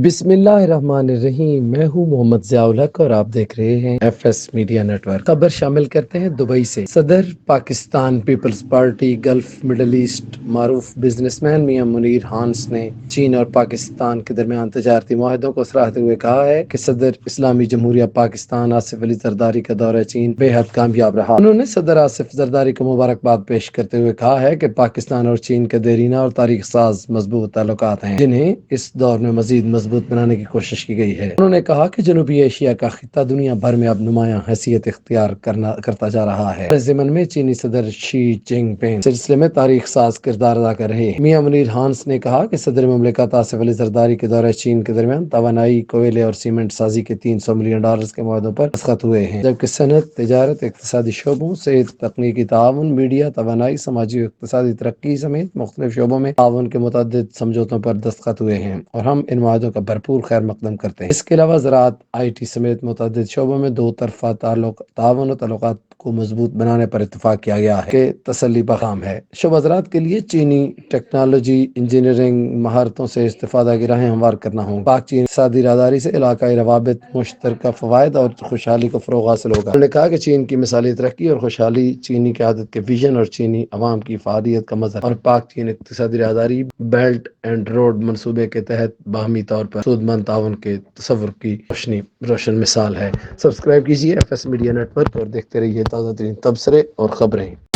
بسم اللہ الرحمن الرحیم۔ میں ہوں محمد ضیاء الحق اور آپ دیکھ رہے ہیں F S media network. خبر شامل کرتے ہیں دبئی سے۔ صدر Pakistan Peoples Party Gulf Middle East معروف بزنس مین میاں منیر ہانس نے چین اور پاکستان کے درمیان تجارتی معاہدوں کو سراہتے ہوئے کہا ہے کہ صدر اسلامی جمہوریہ پاکستان آصف علی زرداری کا دورہ چین بے حد کامیاب رہا۔ انہوں نے صدر آصف زرداری کو مبارکباد پیش کرتے ہوئے کہا ہے کہ پاکستان اور چین کے دیرینہ اور تاریخ ساز مضبوط تعلقات ہیں جنہیں اس دور میں مزید مضبوط بنانے کی کوشش کی گئی ہے۔ انہوں نے کہا کہ جنوبی ایشیا کا خطہ دنیا بھر میں اب نمایاں حیثیت اختیار کرتا جا رہا ہے۔ اس ضمن میں چینی صدر شی جن پنگ سلسلے میں تاریخ ساز کردار ادا کر رہے ہیں۔ میاں منیر ہانس نے کہا کہ صدر مملکت آصف علی زرداری کے دورہ چین کے درمیان توانائی، کوئلے اور سیمنٹ سازی کے $300 ملین کے معاہدوں پر دستخط ہوئے ہیں، جبکہ صنعت، تجارت، اقتصادی شعبوں، صحت، تکنیکی تعاون، میڈیا، توانائی، سماجی و اقتصادی ترقی سمیت مختلف شعبوں میں تعاون کے متعدد سمجھوتوں پر دستخط ہوئے ہیں اور ہم ان معاہدوں کا بھرپور خیر مقدم کرتے ہیں۔ اس کے علاوہ زراعت، آئی ٹی سمیت متعدد شعبوں میں دو طرفہ تعاون و تعلقات کو مضبوط بنانے پر اتفاق کیا گیا ہے کہ تسلی بخام ہے۔ شعبہ زراعت کے لیے چینی ٹیکنالوجی، انجینئرنگ مہارتوں سے استفادہ کی راہیں ہموار کرنا ہوں۔ پاک چین اقتصادی راہداری سے علاقائی روابط، مشترکہ فوائد اور خوشحالی کو فروغ حاصل ہوگا۔ انہوں نے کہا کہ چین کی مثالی ترقی اور خوشحالی چینی قیادت کے ویژن اور چینی عوام کی افادیت کا مظہر اور پاک چین اقتصادی راہداری بیلٹ اینڈ روڈ منصوبے کے تحت باہمی طور پر سودمند تعاون کے تصور کی روشن مثال ہے۔ سبسکرائب کیجیے F S media network اور دیکھتے رہیے تازہ ترین تبصرے اور خبریں۔